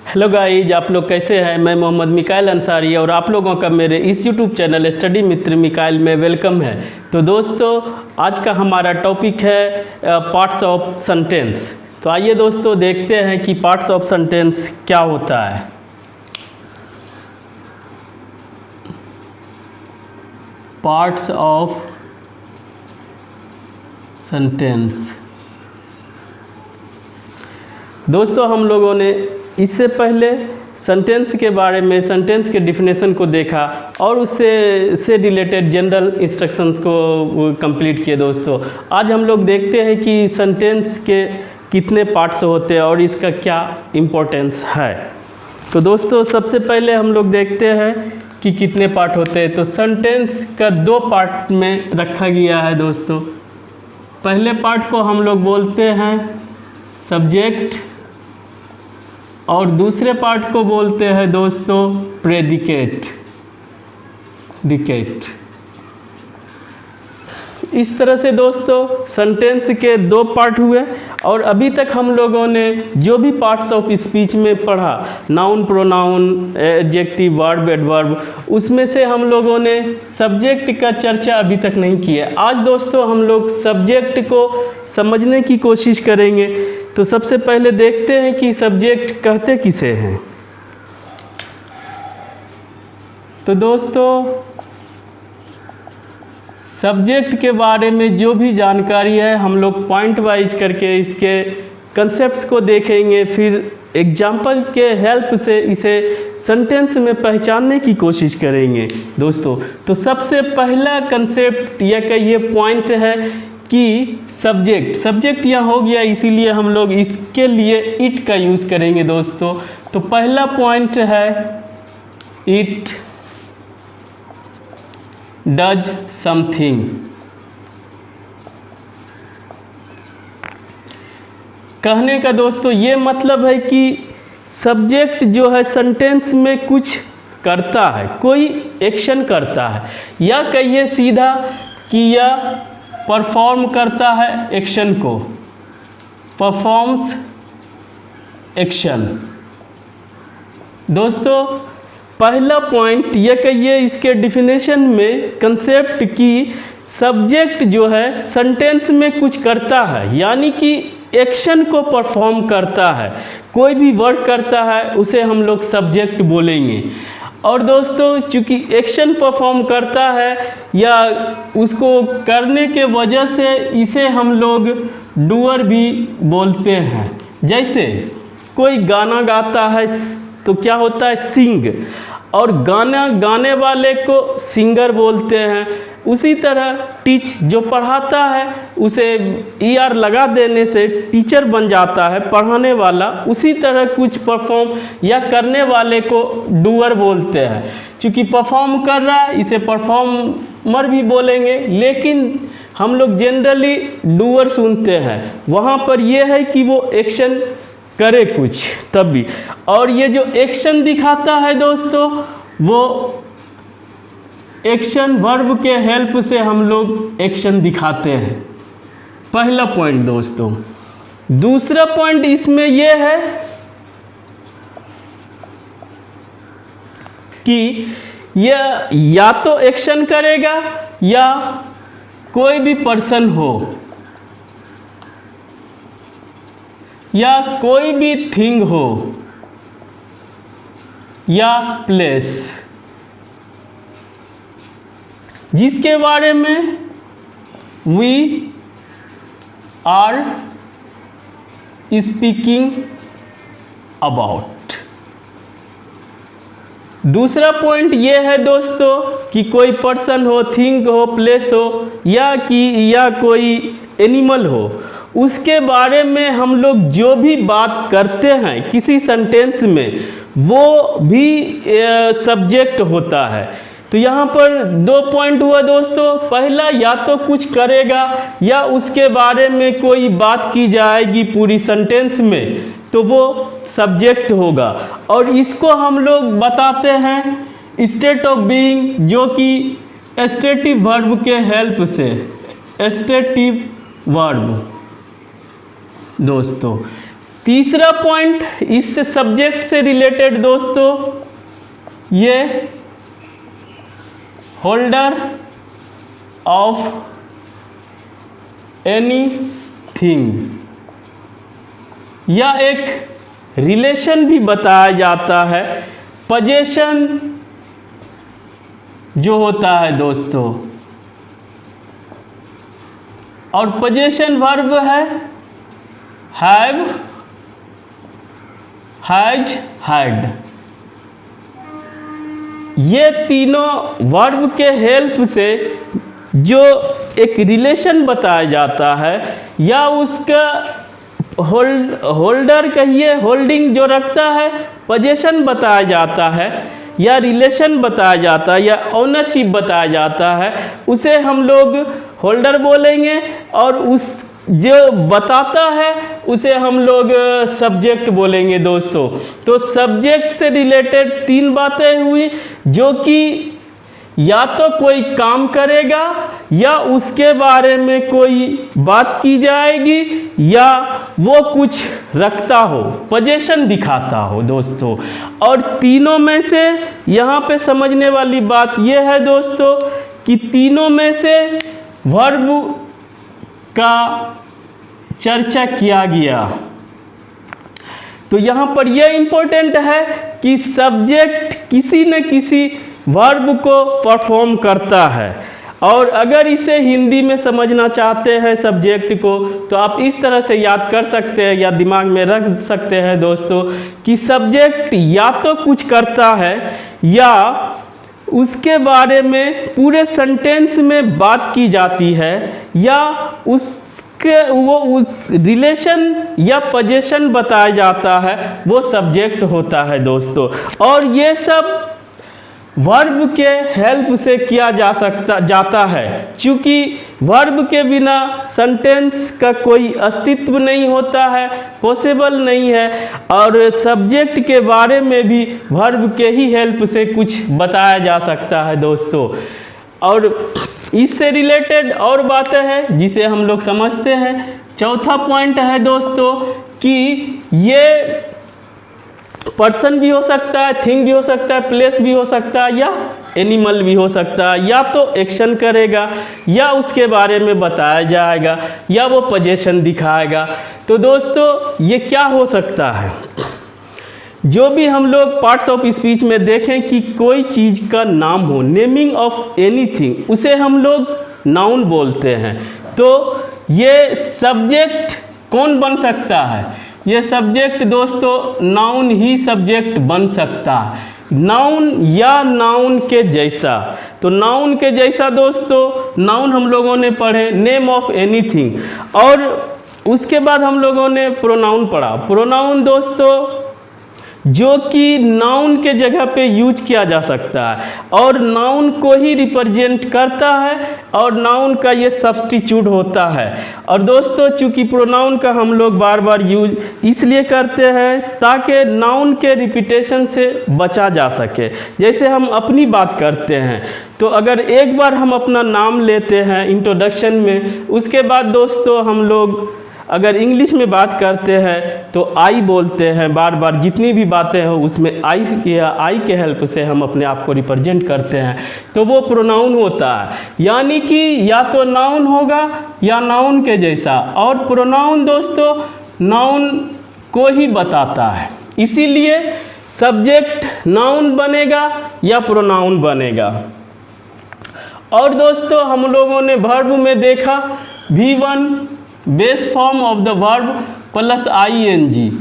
Hello guys, आप लोग कैसे हैं। मैं मोहम्मद मिकाइल अंसारी और आप लोगों का मेरे इस यूट्यूब चैनल स्टडी मित्र मिकाइल में वेलकम है। तो दोस्तों, आज का हमारा टॉपिक है पार्ट्स ऑफ सेंटेंस। तो आइए दोस्तों देखते हैं कि पार्ट्स ऑफ सेंटेंस क्या होता है। Parts of sentence. दोस्तों, हम लोगों ने इससे पहले सेंटेंस के बारे में, सेंटेंस के डिफिनेशन को देखा और उससे रिलेटेड जनरल इंस्ट्रक्शंस को कंप्लीट किए। दोस्तों, आज हम लोग देखते हैं कि सेंटेंस के कितने पार्ट्स होते हैं और इसका क्या इम्पोर्टेंस है। तो दोस्तों, सबसे पहले हम लोग देखते हैं कि कितने पार्ट होते हैं। तो सेंटेंस का दो पार्ट में रखा गया है। दोस्तों, पहले पार्ट को हम लोग बोलते हैं सब्जेक्ट और दूसरे पार्ट को बोलते हैं दोस्तों प्रेडिकेट। इस तरह से दोस्तों सेंटेंस के दो पार्ट हुए। और अभी तक हम लोगों ने जो भी पार्ट्स ऑफ स्पीच में पढ़ा, noun, pronoun, adjective, verb, adverb, उसमें से हम लोगों ने सब्जेक्ट का चर्चा अभी तक नहीं किया। आज दोस्तों हम लोग सब्जेक्ट को समझने की कोशिश करेंगे। तो सबसे पहले देखते हैं कि सब्जेक्ट कहते किसे हैं। तो दोस्तों, सब्जेक्ट के बारे में जो भी जानकारी है हम लोग पॉइंट वाइज करके इसके कंसेप्ट्स को देखेंगे, फिर एग्जाम्पल के हेल्प से इसे सेंटेंस में पहचानने की कोशिश करेंगे। दोस्तों, तो सबसे पहला कंसेप्ट या कहिए पॉइंट है कि सब्जेक्ट यहाँ हो गया, इसीलिए हम लोग इसके लिए इट का यूज़ करेंगे। दोस्तों, तो पहला पॉइंट है इट डज समथिंग। कहने का दोस्तों ये मतलब है कि सब्जेक्ट जो है सेंटेंस में कुछ करता है, कोई एक्शन करता है, या कहिए सीधा कि यह परफॉर्म करता है एक्शन को, परफॉर्म्स एक्शन। दोस्तों, पहला पॉइंट ये कहिए इसके डिफिनेशन में कंसेप्ट की सब्जेक्ट जो है सेंटेंस में कुछ करता है, यानी कि एक्शन को परफॉर्म करता है, कोई भी वर्क करता है, उसे हम लोग सब्जेक्ट बोलेंगे। और दोस्तों, चूँकि एक्शन परफॉर्म करता है या उसको करने के वजह से इसे हम लोग डूअर भी बोलते हैं। जैसे कोई गाना गाता है तो क्या होता है, सिंग, और गाना गाने वाले को सिंगर बोलते हैं। उसी तरह टीच, जो पढ़ाता है उसे ER लगा देने से टीचर बन जाता है, पढ़ाने वाला। उसी तरह कुछ परफॉर्म या करने वाले को डूअर बोलते हैं। चूँकि परफॉर्म कर रहा है इसे परफॉर्मर भी बोलेंगे, लेकिन हम लोग जनरली डूअर सुनते हैं। वहाँ पर यह है कि वो एक्शन करे कुछ तब भी। और ये जो एक्शन दिखाता है दोस्तों, वो एक्शन वर्ब के हेल्प से हम लोग एक्शन दिखाते हैं। पहला पॉइंट दोस्तों। दूसरा पॉइंट इसमें यह है कि यह या तो एक्शन करेगा या कोई भी पर्सन हो या कोई भी थिंग हो या प्लेस, जिसके बारे में वी आर स्पीकिंग अबाउट। दूसरा पॉइंट ये है दोस्तों कि कोई पर्सन हो, थिंग हो, प्लेस हो या कोई एनिमल हो, उसके बारे में हम लोग जो भी बात करते हैं किसी सेंटेंस में, वो भी सब्जेक्ट होता है। तो यहाँ पर दो पॉइंट हुआ दोस्तों। पहला, या तो कुछ करेगा या उसके बारे में कोई बात की जाएगी पूरी सेंटेंस में, तो वो सब्जेक्ट होगा। और इसको हम लोग बताते हैं स्टेट ऑफ बीइंग, जो कि एस्टेटिव वर्ब के हेल्प से। एस्टेटिव वर्ब दोस्तों, तीसरा पॉइंट इस सब्जेक्ट से रिलेटेड दोस्तों, ये होल्डर ऑफ एनीथिंग, या एक रिलेशन भी बताया जाता है, पोजेशन जो होता है दोस्तों, और पोजेशन वर्ब है हैव, हैज, हैड। ये तीनों वर्ब के हेल्प से जो एक रिलेशन बताया जाता है, या उसका होल्डर कहिए, होल्डिंग जो रखता है, पोजेशन बताया जाता है, या रिलेशन बताया जाता है, या ओनरशिप बताया जाता है, उसे हम लोग होल्डर बोलेंगे, और उस जो बताता है उसे हम लोग सब्जेक्ट बोलेंगे दोस्तों। तो सब्जेक्ट से रिलेटेड तीन बातें हुई, जो कि या तो कोई काम करेगा, या उसके बारे में कोई बात की जाएगी, या वो कुछ रखता हो, पोजेशन दिखाता हो दोस्तों। और तीनों में से यहाँ पे समझने वाली बात ये है दोस्तों कि तीनों में से वर्ब का चर्चा किया गया। तो यहाँ पर यह इंपॉर्टेंट है कि सब्जेक्ट किसी न किसी वर्ब को परफॉर्म करता है। और अगर इसे हिंदी में समझना चाहते हैं सब्जेक्ट को, तो आप इस तरह से याद कर सकते हैं या दिमाग में रख सकते हैं दोस्तों कि सब्जेक्ट या तो कुछ करता है, या उसके बारे में पूरे सेंटेंस में बात की जाती है, या उस रिलेशन या पोजेशन बताया जाता है, वो सब्जेक्ट होता है दोस्तों। और ये सब वर्ब के हेल्प से किया जाता है, क्योंकि वर्ब के बिना सेंटेंस का कोई अस्तित्व नहीं होता है, पॉसिबल नहीं है। और सब्जेक्ट के बारे में भी वर्ब के ही हेल्प से कुछ बताया जा सकता है दोस्तों। और इससे रिलेटेड और बातें हैं जिसे हम लोग समझते हैं। चौथा पॉइंट है दोस्तों कि ये पर्सन भी हो सकता है, थिंग भी हो सकता है, प्लेस भी हो सकता है, या एनिमल भी हो सकता है। या तो एक्शन करेगा, या उसके बारे में बताया जाएगा, या वो पोजेशन दिखाएगा। तो दोस्तों ये क्या हो सकता है, जो भी हम लोग पार्ट्स ऑफ स्पीच में देखें कि कोई चीज़ का नाम हो, नेमिंग ऑफ एनीथिंग, उसे हम लोग नाउन बोलते हैं। तो ये सब्जेक्ट कौन बन सकता है? ये सब्जेक्ट दोस्तों नाउन ही सब्जेक्ट बन सकता है, नाउन या नाउन के जैसा। तो नाउन के जैसा दोस्तों, नाउन हम लोगों ने पढ़े नेम ऑफ एनीथिंग, और उसके बाद हम लोगों ने प्रोनाउन पढ़ा। प्रोनाउन दोस्तों जो कि नाउन के जगह पे यूज किया जा सकता है, और नाउन को ही रिप्रेजेंट करता है, और नाउन का ये सब्स्टिट्यूट होता है। और दोस्तों चूंकि प्रोनाउन का हम लोग बार बार यूज इसलिए करते हैं ताकि नाउन के रिपीटेशन से बचा जा सके। जैसे हम अपनी बात करते हैं, तो अगर एक बार हम अपना नाम लेते हैं इंट्रोडक्शन में, उसके बाद दोस्तों हम लोग अगर इंग्लिश में बात करते हैं तो आई बोलते हैं बार बार, जितनी भी बातें हो उसमें आई के हेल्प से हम अपने आप को रिप्रेजेंट करते हैं, तो वो प्रोनाउन होता है। यानी कि या तो नाउन होगा या नाउन के जैसा, और प्रोनाउन दोस्तों नाउन को ही बताता है, इसीलिए सब्जेक्ट नाउन बनेगा या प्रोनाउन बनेगा। और दोस्तों हम लोगों ने वर्ब में देखा V1 base form of the verb plus ING,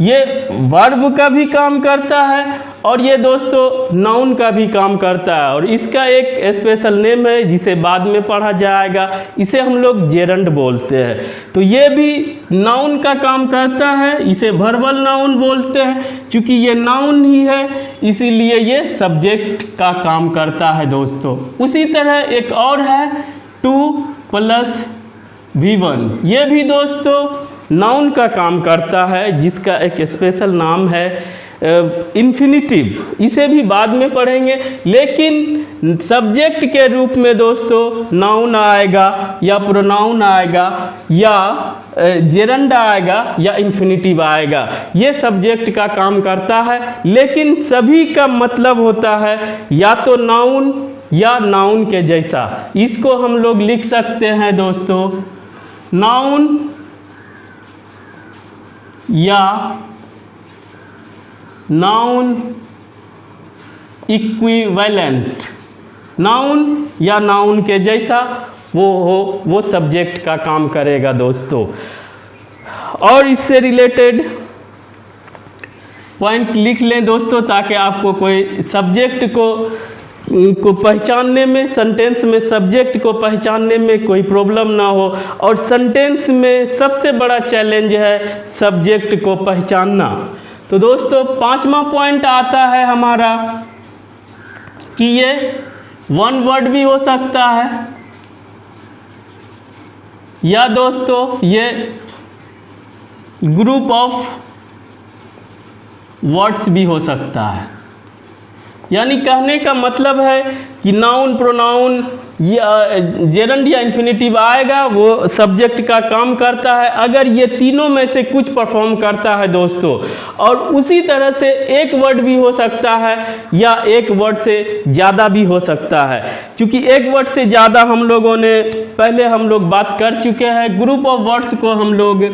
ये वर्ब का भी काम करता है, और ये दोस्तों नाउन का भी काम करता है। और इसका एक स्पेशल नेम है जिसे बाद में पढ़ा जाएगा, इसे हम लोग जेरंड बोलते हैं। तो ये भी नाउन का काम करता है, इसे वर्बल नाउन बोलते हैं। चूँकि ये नाउन ही है इसीलिए ये सब्जेक्ट का काम करता है दोस्तों। उसी तरह एक और है 2 + V1, ये भी दोस्तों नाउन का काम करता है, जिसका एक स्पेशल नाम है इन्फिनिटिव, इसे भी बाद में पढ़ेंगे, लेकिन सब्जेक्ट के रूप में दोस्तों नाउन आएगा या प्रोनाउन आएगा या जेरंडा आएगा या इन्फिनिटिव आएगा। ये सब्जेक्ट का काम करता है, लेकिन सभी का मतलब होता है या तो नाउन या नाउन के जैसा। इसको हम लोग लिख सकते हैं दोस्तों नाउन या नाउन इक्विवेलेंट, नाउन या नाउन के जैसा वो सब्जेक्ट का काम करेगा दोस्तों। और इससे रिलेटेड पॉइंट लिख लें दोस्तों, ताकि आपको कोई सब्जेक्ट को पहचानने में, सेंटेंस में सब्जेक्ट को पहचानने में कोई प्रॉब्लम ना हो। और सेंटेंस में सबसे बड़ा चैलेंज है सब्जेक्ट को पहचानना। तो दोस्तों 5वां पॉइंट आता है हमारा कि ये वन वर्ड भी हो सकता है या दोस्तों ये ग्रुप ऑफ वर्ड्स भी हो सकता है। यानी कहने का मतलब है कि नाउन, प्रोनाउन या जेरंड या इन्फिनिटिव आएगा, वो सब्जेक्ट का काम करता है अगर ये तीनों में से कुछ परफॉर्म करता है दोस्तों। और उसी तरह से एक वर्ड भी हो सकता है या एक वर्ड से ज़्यादा भी हो सकता है। क्योंकि एक वर्ड से ज़्यादा हम लोगों ने पहले हम लोग बात कर चुके हैं। ग्रुप ऑफ वर्ड्स को हम लोग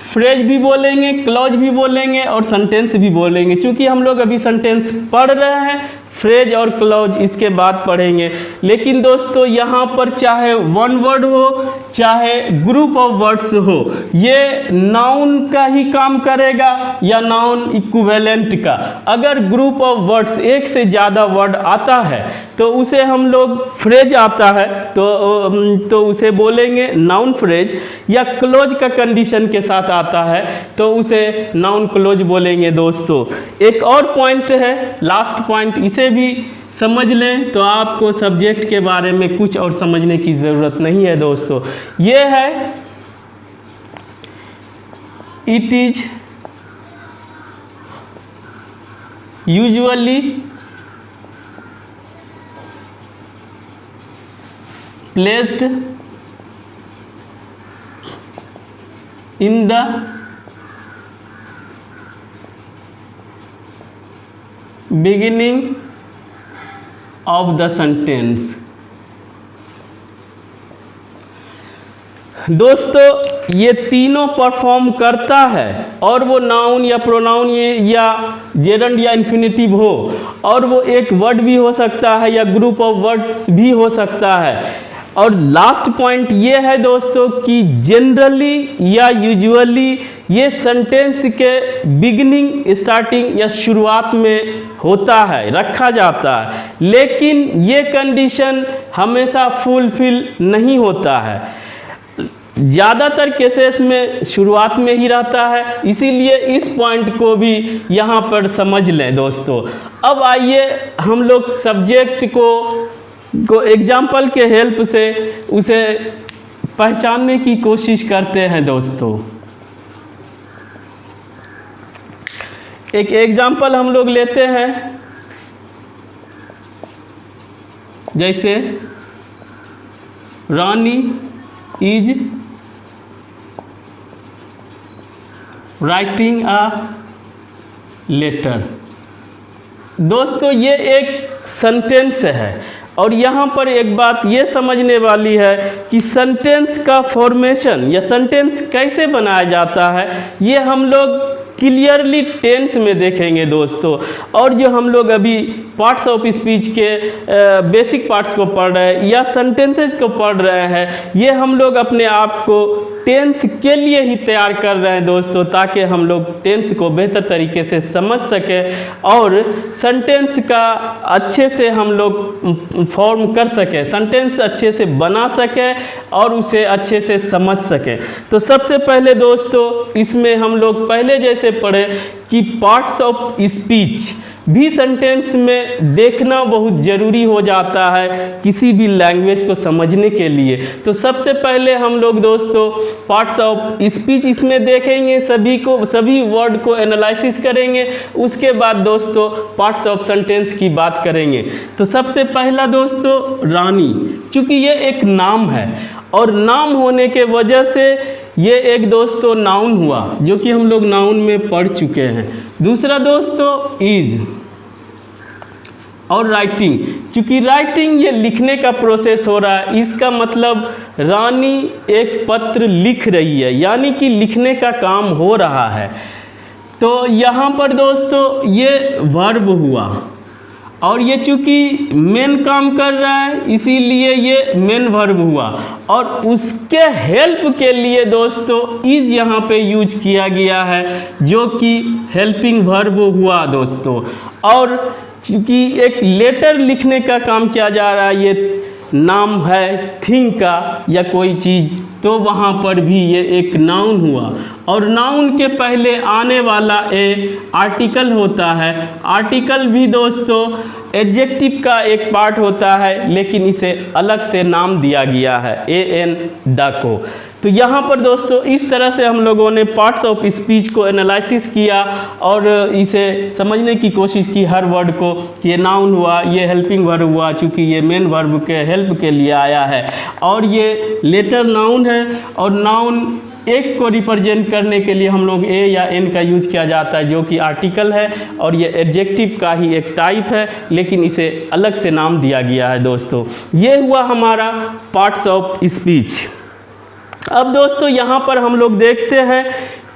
फ्रेज भी बोलेंगे, क्लॉज भी बोलेंगे और सेंटेंस भी बोलेंगे। चूँकि हम लोग अभी सेंटेंस पढ़ रहे हैं, फ्रेज और क्लॉज इसके बाद पढ़ेंगे। लेकिन दोस्तों यहाँ पर चाहे वन वर्ड हो चाहे ग्रुप ऑफ वर्ड्स हो, ये नाउन का ही काम करेगा या नाउन इक्विवेलेंट का। अगर ग्रुप ऑफ वर्ड्स एक से ज़्यादा वर्ड आता है तो उसे हम लोग फ्रेज आता है तो उसे बोलेंगे नाउन फ्रेज, या क्लोज का कंडीशन के साथ आता है तो उसे नाउन क्लोज बोलेंगे दोस्तों। एक और पॉइंट है, लास्ट पॉइंट, इसे भी समझ लें तो आपको सब्जेक्ट के बारे में कुछ और समझने की ज़रूरत नहीं है दोस्तों। ये है it is usually placed in the beginning of the sentence. दोस्तों ये तीनों परफॉर्म करता है, और वो नाउन या प्रोनाउन या जेरंड या इन्फिनिटिव हो, और वो एक वर्ड भी हो सकता है या ग्रुप ऑफ वर्ड्स भी हो सकता है। और लास्ट पॉइंट ये है दोस्तों कि जनरली या यूजुअली ये सेंटेंस के बिगिनिंग, स्टार्टिंग या शुरुआत में होता है, रखा जाता है। लेकिन ये कंडीशन हमेशा फुलफिल नहीं होता है, ज़्यादातर केसेस में शुरुआत में ही रहता है। इसीलिए इस पॉइंट को भी यहाँ पर समझ लें दोस्तों। अब आइए हम लोग सब्जेक्ट को एग्जाम्पल के हेल्प से उसे पहचानने की कोशिश करते हैं दोस्तों। एक एग्जाम्पल हम लोग लेते हैं, जैसे रानी इज राइटिंग अ लेटर। दोस्तों ये एक सेंटेंस है, और यहाँ पर एक बात ये समझने वाली है कि सेंटेंस का फॉर्मेशन या सेंटेंस कैसे बनाया जाता है, ये हम लोग क्लियरली टेंस में देखेंगे दोस्तों। और जो हम लोग अभी पार्ट्स ऑफ स्पीच के बेसिक पार्ट्स को पढ़ रहे हैं या सेंटेंसेस को पढ़ रहे हैं, ये हम लोग अपने आप को टेंस के लिए ही तैयार कर रहे हैं दोस्तों, ताकि हम लोग टेंस को बेहतर तरीके से समझ सकें और सेंटेंस का अच्छे से हम लोग फॉर्म कर सकें, सेंटेंस अच्छे से बना सकें और उसे अच्छे से समझ सकें। तो सबसे पहले दोस्तों इसमें हम लोग पहले जैसे पढ़े कि पार्ट्स ऑफ स्पीच, भी सेंटेंस में देखना बहुत ज़रूरी हो जाता है किसी भी लैंग्वेज को समझने के लिए। तो सबसे पहले हम लोग दोस्तों पार्ट्स ऑफ स्पीच इसमें देखेंगे, सभी वर्ड को एनालिसिस करेंगे। उसके बाद दोस्तों पार्ट्स ऑफ सेंटेंस की बात करेंगे। तो सबसे पहला दोस्तों रानी, चूँकि ये एक नाम है और नाम होने के वजह से ये एक दोस्तों नाउन हुआ, जो कि हम लोग नाउन में पढ़ चुके हैं। दूसरा दोस्तों इज और राइटिंग, चूँकि राइटिंग ये लिखने का प्रोसेस हो रहा है, इसका मतलब रानी एक पत्र लिख रही है, यानी कि लिखने का काम हो रहा है। तो यहाँ पर दोस्तों ये वर्ब हुआ और ये चूँकि मेन काम कर रहा है इसीलिए ये मेन वर्ब हुआ, और उसके हेल्प के लिए दोस्तों इज यहाँ पे यूज किया गया है, जो कि हेल्पिंग वर्ब हुआ दोस्तों। और चूँकि एक लेटर लिखने का काम किया जा रहा है, ये नाम है थिंग का या कोई चीज़, तो वहाँ पर भी ये एक नाउन हुआ। और नाउन के पहले आने वाला ए आर्टिकल होता है। आर्टिकल भी दोस्तों एडजेक्टिव का एक पार्ट होता है, लेकिन इसे अलग से नाम दिया गया है एन द को। तो यहाँ पर दोस्तों इस तरह से हम लोगों ने पार्ट्स ऑफ स्पीच को एनालिसिस किया और इसे समझने की कोशिश की हर वर्ड को, कि ये नाउन हुआ, ये हेल्पिंग वर्ब हुआ चूँकि ये मेन वर्ब के हेल्प के लिए आया है, और ये लेटर नाउन है। और नाउन एक को रिप्रेजेंट करने के लिए हम लोग ए या एन का यूज किया जाता है, जो कि आर्टिकल है, और ये एडजेक्टिव का ही एक टाइप है, लेकिन इसे अलग से नाम दिया गया है दोस्तों। ये हुआ हमारा पार्ट्स ऑफ स्पीच। अब दोस्तों यहाँ पर हम लोग देखते हैं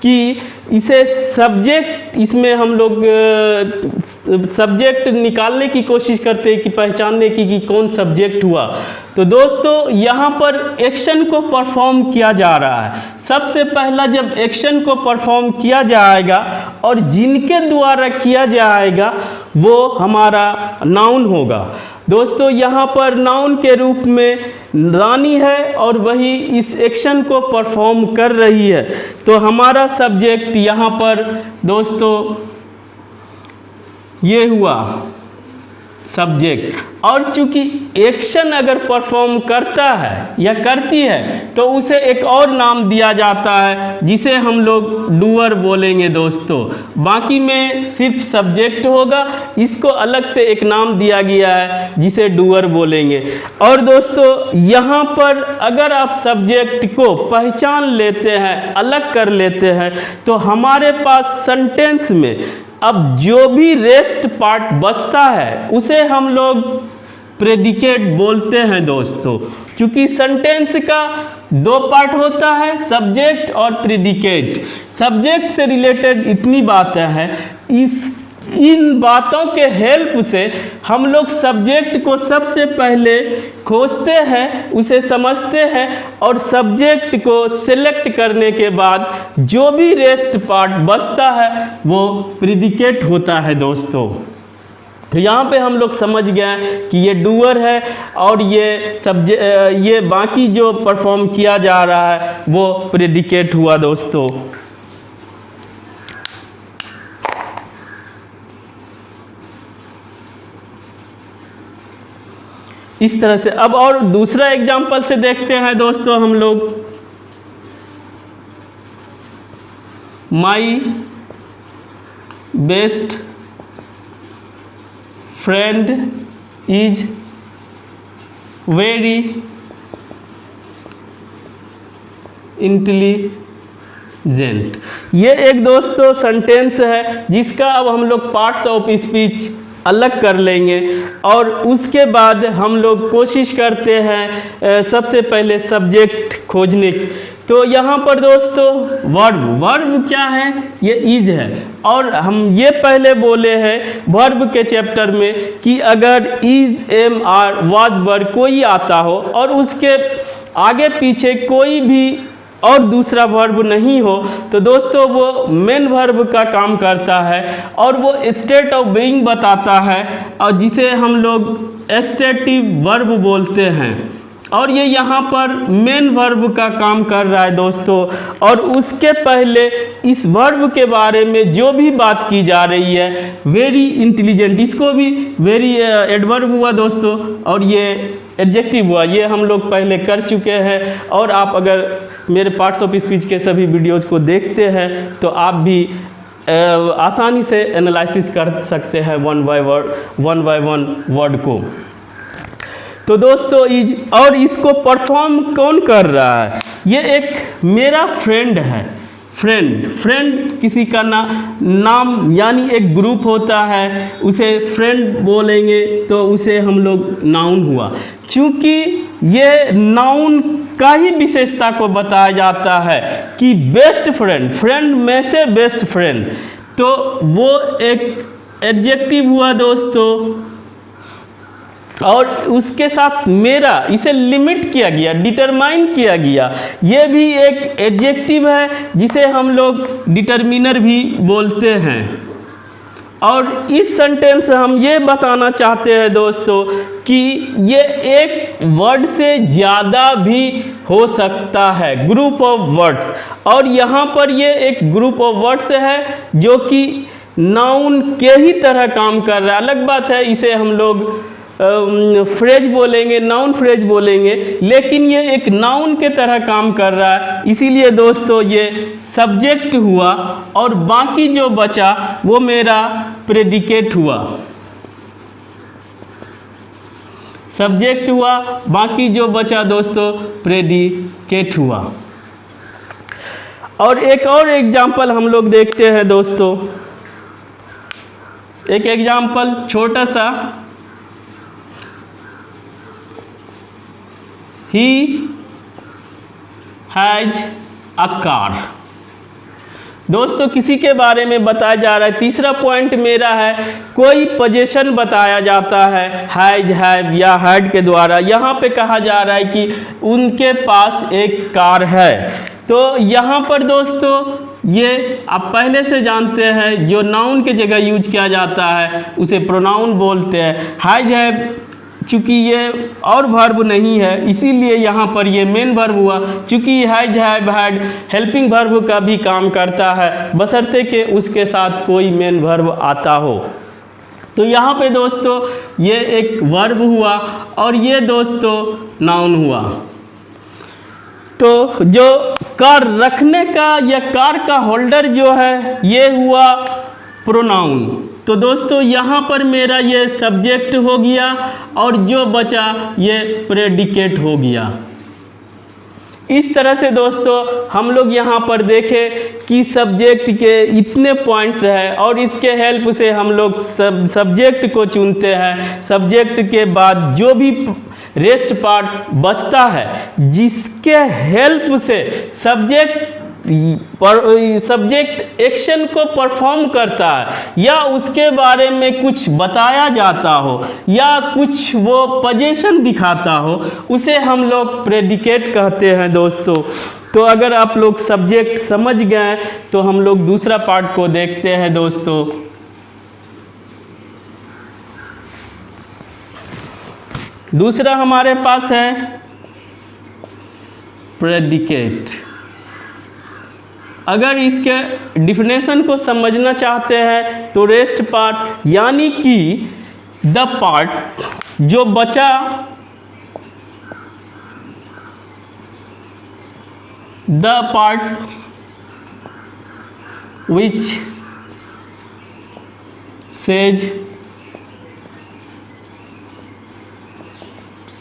कि इसे सब्जेक्ट, इसमें हम लोग सब्जेक्ट निकालने की कोशिश करते हैं कि पहचानने की कि कौन सब्जेक्ट हुआ। तो दोस्तों यहाँ पर एक्शन को परफॉर्म किया जा रहा है। सबसे पहला जब एक्शन को परफॉर्म किया जाएगा और जिनके द्वारा किया जाएगा वो हमारा नाउन होगा। दोस्तों यहाँ पर नाउन के रूप में रानी है और वही इस एक्शन को परफॉर्म कर रही है। तो हमारा सब्जेक्ट यहाँ पर दोस्तों ये हुआ सब्जेक्ट, और चूंकि एक्शन अगर परफॉर्म करता है या करती है तो उसे एक और नाम दिया जाता है जिसे हम लोग डूअर बोलेंगे दोस्तों। बाकी में सिर्फ सब्जेक्ट होगा, इसको अलग से एक नाम दिया गया है जिसे डूअर बोलेंगे। और दोस्तों यहाँ पर अगर आप सब्जेक्ट को पहचान लेते हैं, अलग कर लेते हैं, तो हमारे पास सेंटेंस में अब जो भी रेस्ट पार्ट बचता है उसे हम लोग प्रेडिकेट बोलते हैं दोस्तों। क्योंकि सेंटेंस का दो पार्ट होता है, सब्जेक्ट और प्रेडिकेट। सब्जेक्ट से रिलेटेड इतनी बातें हैं, इन बातों के हेल्प से हम लोग सब्जेक्ट को सबसे पहले खोजते हैं, उसे समझते हैं, और सब्जेक्ट को सिलेक्ट करने के बाद जो भी रेस्ट पार्ट बचता है वो प्रेडिकेट होता है दोस्तों। तो यहाँ पे हम लोग समझ गए कि ये डूअर है और ये बाकी जो परफॉर्म किया जा रहा है वो प्रेडिकेट हुआ दोस्तों। इस तरह से अब और दूसरा एग्जांपल से देखते हैं दोस्तों हम लोग। My best friend is very intelligent. ये एक दोस्तों सेंटेंस है जिसका अब हम लोग पार्ट्स ऑफ स्पीच अलग कर लेंगे, और उसके बाद हम लोग कोशिश करते हैं सबसे पहले सब्जेक्ट खोजने की। तो यहाँ पर दोस्तों वर्ब क्या है, ये इज है, और हम ये पहले बोले हैं वर्ब के चैप्टर में कि अगर is am are was verb कोई आता हो और उसके आगे पीछे कोई भी और दूसरा वर्ब नहीं हो तो दोस्तों वो मेन वर्ब का काम करता है और वो स्टेट ऑफ बीइंग बताता है, और जिसे हम लोग एस्टेटिव वर्ब बोलते हैं। और ये यहाँ पर मेन वर्ब का काम कर रहा है दोस्तों। और उसके पहले इस वर्ब के बारे में जो भी बात की जा रही है वेरी इंटेलिजेंट, इसको भी वेरी एडवर्ब हुआ दोस्तों, और ये एडजेक्टिव हुआ, ये हम लोग पहले कर चुके हैं। और आप अगर मेरे पार्ट्स ऑफ स्पीच के सभी वीडियोज़ को देखते हैं तो आप भी आसानी से एनालिसिस कर सकते हैं वन बाय वन वर्ड को। तो दोस्तों और इसको परफॉर्म कौन कर रहा है? ये एक मेरा फ्रेंड है। फ्रेंड किसी का नाम यानी एक ग्रुप होता है, उसे फ्रेंड बोलेंगे तो उसे हम लोग नाउन हुआ। क्योंकि ये नाउन का ही विशेषता को बताया जाता है कि बेस्ट फ्रेंड में से बेस्ट फ्रेंड, तो वो एक एडजेक्टिव हुआ दोस्तों। और उसके साथ मेरा, इसे लिमिट किया गया, डिटरमाइन किया गया, ये भी एक एडजेक्टिव है जिसे हम लोग डिटरमिनर भी बोलते हैं। और इस सेंटेंस से हम ये बताना चाहते हैं दोस्तों कि ये एक वर्ड से ज़्यादा भी हो सकता है, ग्रुप ऑफ वर्ड्स। और यहाँ पर ये एक ग्रुप ऑफ वर्ड्स है जो कि नाउन के ही तरह काम कर रहा है। अलग बात है इसे हम लोग फ्रेज बोलेंगे, नाउन फ्रेज बोलेंगे, लेकिन ये एक नाउन के तरह काम कर रहा है। इसीलिए दोस्तों ये सब्जेक्ट हुआ और बाकी जो बचा वो मेरा प्रेडिकेट हुआ। सब्जेक्ट हुआ, बाकी जो बचा दोस्तों प्रेडिकेट हुआ। और एक और एग्जाम्पल हम लोग देखते हैं दोस्तों। एक एग्जाम्पल छोटा सा, He has a car। दोस्तों किसी के बारे में बताया जा रहा है। तीसरा पॉइंट मेरा है, कोई पोजीशन बताया जाता है हैज, हैव या हैड के द्वारा। यहाँ पे कहा जा रहा है कि उनके पास एक कार है। तो यहाँ पर दोस्तों ये आप पहले से जानते हैं, जो नाउन के जगह यूज किया जाता है उसे प्रोनाउन बोलते हैं। हैज, हैव चूँकि ये और वर्ब नहीं है इसीलिए यहाँ पर ये मेन वर्ब हुआ। चूँकि has, have, had helping verb का भी काम करता है, बशर्ते कि उसके साथ कोई मेन वर्ब आता हो। तो यहाँ पे दोस्तों ये एक वर्ब हुआ और ये दोस्तों नाउन हुआ। तो जो कार रखने का या कार का होल्डर जो है ये हुआ प्रोनाउन। तो दोस्तों यहाँ पर मेरा ये सब्जेक्ट हो गया और जो बचा ये प्रेडिकेट हो गया। इस तरह से दोस्तों हम लोग यहाँ पर देखें कि सब्जेक्ट के इतने पॉइंट्स हैं और इसके हेल्प से हम लोग सब्जेक्ट को चुनते हैं। सब्जेक्ट के बाद जो भी रेस्ट पार्ट बचता है जिसके हेल्प से सब्जेक्ट एक्शन को परफॉर्म करता है या उसके बारे में कुछ बताया जाता हो या कुछ वो पोजीशन दिखाता हो, उसे हम लोग प्रेडिकेट कहते हैं दोस्तों। तो अगर आप लोग सब्जेक्ट समझ गए तो हम लोग दूसरा पार्ट को देखते हैं दोस्तों। दूसरा हमारे पास है प्रेडिकेट। अगर इसके डिफिनेशन को समझना चाहते हैं तो रेस्ट पार्ट यानी कि द पार्ट जो बचा, the part which says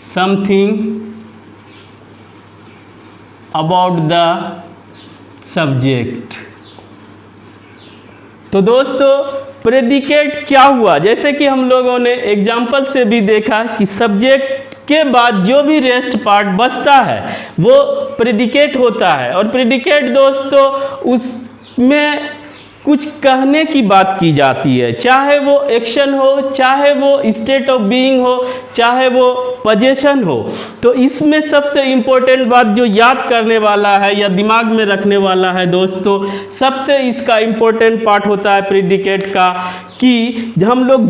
something about the subject. तो दोस्तों प्रेडिकेट क्या हुआ, जैसे कि हम लोगों ने एग्जाम्पल से भी देखा कि सब्जेक्ट के बाद जो भी रेस्ट पार्ट बचता है वो प्रेडिकेट होता है। और प्रेडिकेट दोस्तों उसमें कुछ कहने की बात की जाती है, चाहे वो एक्शन हो, चाहे वो स्टेट ऑफ बीइंग हो, चाहे वो पोजीशन हो। तो इसमें सबसे इम्पोर्टेंट बात जो याद करने वाला है या दिमाग में रखने वाला है दोस्तों, सबसे इसका इम्पोर्टेंट पार्ट होता है प्रेडिकेट का कि हम लोग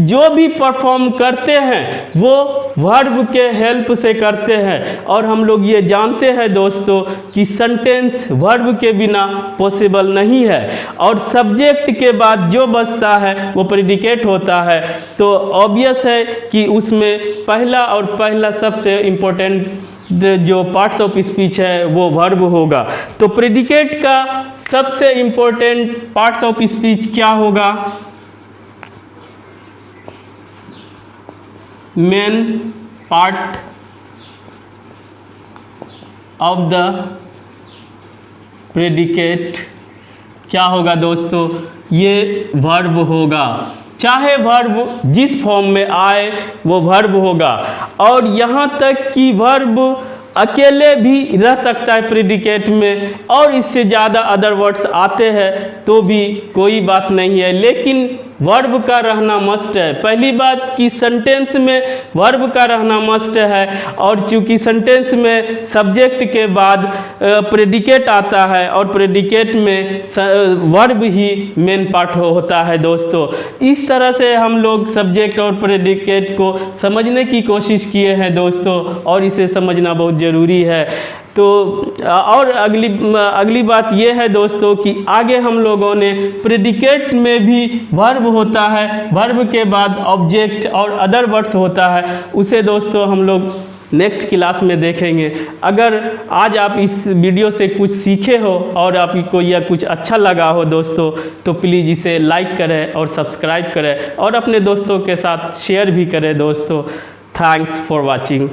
जो भी परफॉर्म करते हैं वो वर्ब के हेल्प से करते हैं। और हम लोग ये जानते हैं दोस्तों कि सेंटेंस वर्ब के बिना पॉसिबल नहीं है। और सब्जेक्ट के बाद जो बचता है वो प्रेडिकेट होता है। तो ऑब्वियस है कि उसमें पहला सबसे इम्पोर्टेंट जो पार्ट्स ऑफ स्पीच है वो वर्ब होगा। तो प्रेडिकेट का सबसे इम्पोर्टेंट पार्ट्स ऑफ स्पीच क्या होगा? Main part of the predicate क्या होगा दोस्तों? ये वर्ब होगा। चाहे वर्ब जिस फॉर्म में आए वो वर्ब होगा। और यहाँ तक कि वर्ब अकेले भी रह सकता है प्रेडिकेट में, और इससे ज़्यादा अदर वर्ड्स आते हैं तो भी कोई बात नहीं है, लेकिन वर्ब का रहना मस्ट है। पहली बात कि सेंटेंस में वर्ब का रहना मस्ट है, और चूंकि सेंटेंस में सब्जेक्ट के बाद प्रेडिकेट आता है और प्रेडिकेट में वर्ब ही मेन पार्ट होता है दोस्तों। इस तरह से हम लोग सब्जेक्ट और प्रेडिकेट को समझने की कोशिश किए हैं दोस्तों, और इसे समझना बहुत ज़रूरी है। तो और अगली बात यह है दोस्तों कि आगे हम लोगों ने प्रेडिकेट में भी वर्ब होता है, वर्ब के बाद ऑब्जेक्ट और अदर वर्ड्स होता है, उसे दोस्तों हम लोग नेक्स्ट क्लास में देखेंगे। अगर आज आप इस वीडियो से कुछ सीखे हो और आपको यह कुछ अच्छा लगा हो दोस्तों, तो प्लीज़ इसे लाइक करें और सब्सक्राइब करें और अपने दोस्तों के साथ शेयर भी करें दोस्तों। Thanks for watching.